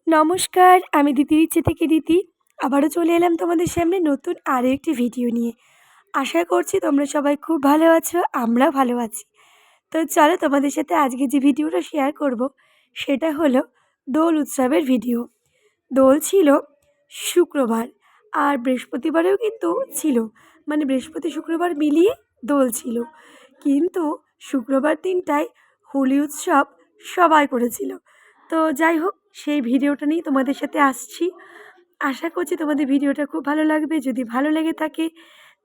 নমস্কার, আমি দিদির ইচ্ছে থেকে দিদি। আবারও চলে এলাম তোমাদের সামনে নতুন আরও একটি ভিডিও নিয়ে। আশা করছি তোমরা সবাই খুব ভালো আছো, আমরাও ভালো আছি। তো চলো তোমাদের সাথে আজকে যে ভিডিওটা শেয়ার করব সেটা হলো দোল উৎসবের ভিডিও। দোল ছিল শুক্রবার আর বৃহস্পতিবারেও কিন্তু ছিল, মানে বৃহস্পতি শুক্রবার মিলিয়ে দোল ছিল। কিন্তু শুক্রবার দিনটায় হোলি উৎসব সবাই করেছিল। তো যাই হোক, সেই ভিডিওটা নিয়ে তোমাদের সাথে আসছি। আশা করছি তোমাদের ভিডিওটা খুব ভালো লাগবে। যদি ভালো লেগে থাকে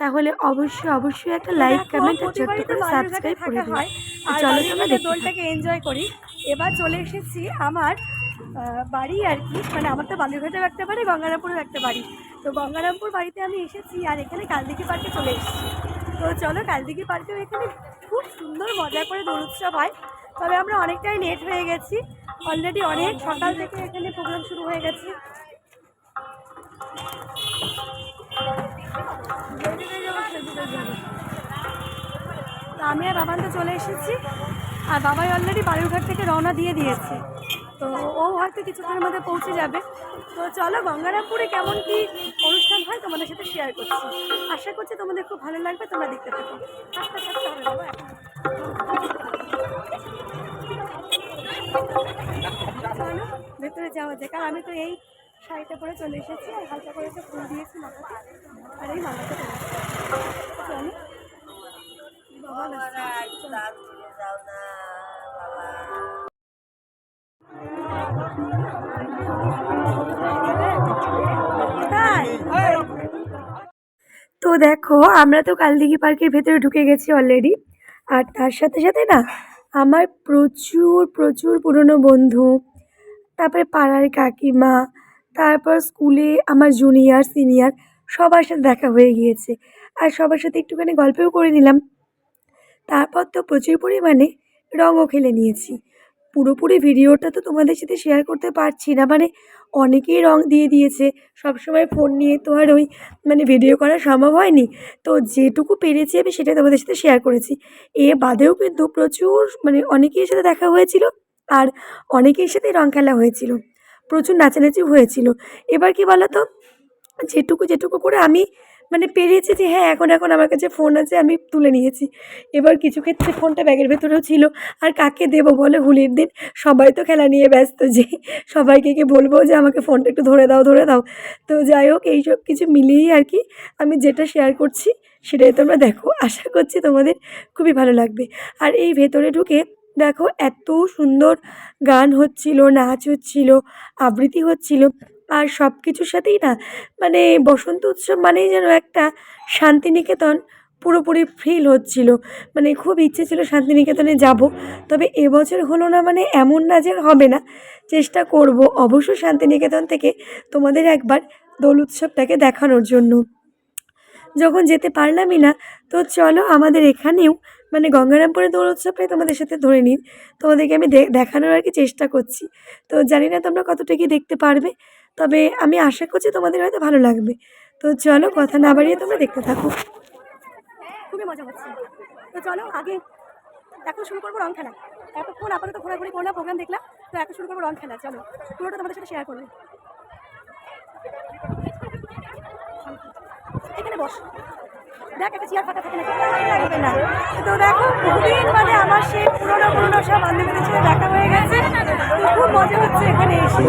তাহলে অবশ্যই একটা লাইক, কমেন্ট আর ছোট্ট করে সাবস্ক্রাইব করে দিও। আর চলো তোমরা দেখতে দোলটাকে এনজয় করি। এবার চলে এসেছি আমার বাড়ি আর কি, মানে আমার তো বালুরঘাটেও একটা বাড়ি, গঙ্গারামপুরেও একটা বাড়ি। তো গঙ্গারামপুর বাড়িতে আমি এসেছি আর এখানে কালদিঘি পার্কে চলে এসেছি। তো চলো, কালদিঘি পার্কেও এখানে খুব সুন্দর মজা করে দোল উৎসব হয়। তবে আমরা অনেকটাই লেট হয়ে গেছি, অলরেডি অনেক সকাল থেকে এখানে প্রোগ্রাম শুরু হয়ে গেছে। আমি আর বাবান তো চলে এসেছি, আর বাবাই অলরেডি বালুরঘাট থেকে রওনা দিয়ে দিয়েছে। তো ও হয়তো কিছুক্ষণের মধ্যে পৌঁছে যাবে। তো চলো, গঙ্গারামপুরে কেমন কি অনুষ্ঠান হয় তোমাদের সাথে শেয়ার করছি। আশা করছি তোমাদের খুব ভালো লাগবে, তোমরা দেখতে থাকো। আস্তে আস্তে হবে বাবা, চলো ভেতরে যাওয়া যায়। কারণ আমি তো এই শাড়িটা পরে চলে এসেছি আর হালকা করে একটা ফুল দিয়েছি মাথাতে, আর এই মালাটা চলো। তো দেখো, আমরা তো কালদিঘি পার্কের ভেতরে ঢুকে গেছি অলরেডি। আর তার সাথে সাথে না, আমার প্রচুর প্রচুর পুরনো বন্ধু, তারপরে পাড়ার কাকিমা, তারপর স্কুলে আমার জুনিয়র সিনিয়র সবার সাথে দেখা হয়ে গিয়েছে। আর সবার সাথে একটুখানি গল্পও করে নিলাম। তারপর তো প্রচুর পরিমাণে রঙও খেলে নিয়েছি। পুরোপুরি ভিডিওটা তো তোমাদের সাথে শেয়ার করতে পারছি না, মানে অনেকেই রং দিয়ে দিয়েছে। সবসময় ফোন নিয়ে তো আর ওই মানে ভিডিও করা সম্ভব হয়নি। তো যেটুকু পেরেছি আমি সেটাই তোমাদের সাথে শেয়ার করেছি। এ বাদেও কিন্তু প্রচুর মানে অনেকের সাথে দেখা হয়েছিল, আর অনেকের সাথেই রং খেলা হয়েছিল, প্রচুর নাচানাচিও হয়েছিল। এবার কি বলো তো, যেটুকু করে আমি মানে পেরিয়েছি যে হ্যাঁ, এখন আমার কাছে ফোন আছে, আমি তুলে নিয়েছি। এবার কিছু ক্ষেত্রে ফোনটা ব্যাগের ভেতরেও ছিল। আর কাকে দেবো বলো হোলির দিন? সবাই তো খেলা নিয়ে ব্যস্ত, যে সবাইকে কি বলবো যে আমাকে ফোনটা একটু ধরে দাও। তো যাই হোক, এইসব কিছু মিলিয়েই আর কি আমি যেটা শেয়ার করছি সেটাই তোমরা দেখো। আশা করছি তোমাদের খুবই ভালো লাগবে। আর এই ভেতরে ঢুকে দেখো, এত সুন্দর গান হচ্ছিল, নাচ হচ্ছিল, আবৃত্তি হচ্ছিল। আর সব কিছুর সাথেই না, মানে বসন্ত উৎসব মানেই যেন একটা শান্তিনিকেতন পুরোপুরি ফিল হচ্ছিল। মানে খুব ইচ্ছে ছিল শান্তিনিকেতনে যাব, তবে এবছর হলো না, মানে এমন না যে হবে না। চেষ্টা করব অবশ্য শান্তিনিকেতন থেকে তোমাদের একবার দোল উৎসবটাকে দেখানোর জন্য। যখন যেতে পারলামই না, তো চলো আমাদের এখানেও মানে গঙ্গারামপুরে দোল উৎসবটাই তোমাদের সাথে ধরে নিই। তোমাদেরকে আমি দেখানোর আর কি চেষ্টা করছি। তো জানি না তোমরা কতটা কি দেখতে পারবে, তবে আমি আশা করছি তোমাদের হয়তো ভালো লাগবে। তো চলো কথা না বাড়িয়ে তোমরা দেখতে থাকো। খুবই মজা হচ্ছে। তো চলো আগে এখন শুরু করবো রং খেলা। এতক্ষণ আপাতত ঘোরাঘুরি করলাম, প্রোগ্রাম দেখলাম। তো এখন শুরু করবো রং খেলা। চলো, পুরোটা তোমাদের সাথে শেয়ার করবো। এখানে বস, দেখ একটা চেয়ার ফাঁকা থাকে নাকি, লাগবে না। তো দেখো, বহুদিন মানে আমার সেই পুরোনো সব বান্ধবীদের সাথে দেখা হয়ে গেছে। তো খুব মজা হচ্ছে এখানে এসে।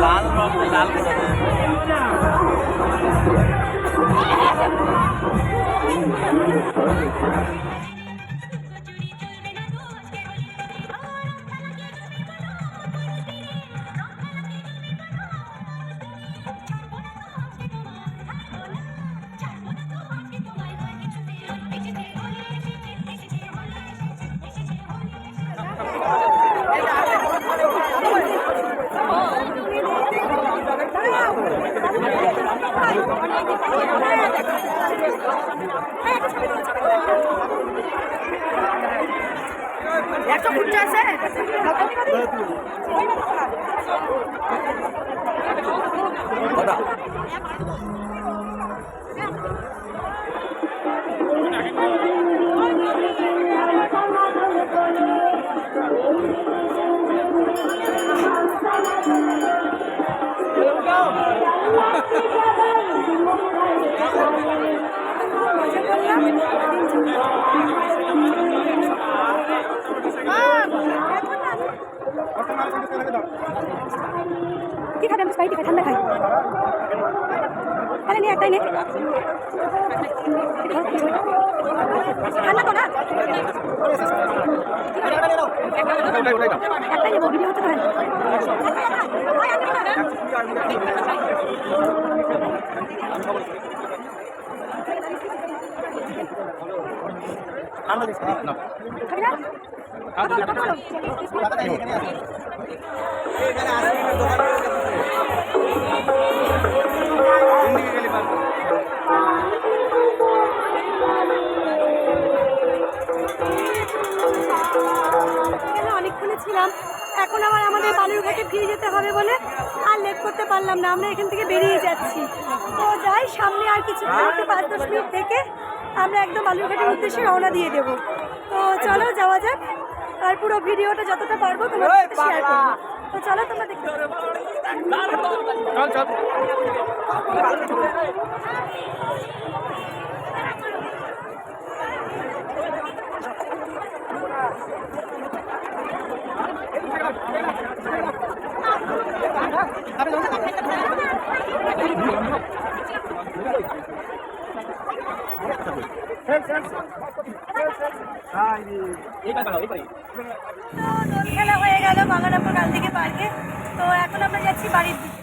লাল রং লাল একটা ফুটছে আছে কি খাবে? আমি স্প্রাইট খাই, ঠান্ডা খাই। তাহলে নিয়ে একটাই নে, ঠান্ডা তো না, একটাই নেবো, ভিডিও হতে পারে। খাবি না? কথা বলো, কথা বলো। অনেকক্ষণে ছিলাম, এখন আবার আমাদের বালুরঘাটে ফিরে যেতে হবে বলে আর লেট করতে পারলাম না, আমরা এখান থেকে বেরিয়ে যাচ্ছি। তো যাই, সামনে আর কিছু 5-10 মিনিট থেকে আমরা একদম বালুরঘাটের উদ্দেশ্যে রওনা দিয়ে দেবো। তো চলো যাওয়া যাক, আর পুরো ভিডিওটা যতটা পারবো তোমাদের সাথে শেয়ার করবো। তো চলো তোমরা দেখতে খেলা হয়ে গেল গঙ্গারামপুর কালদিঘি পার্কে। তো এখন আমরা যাচ্ছি বাড়ির দিকে।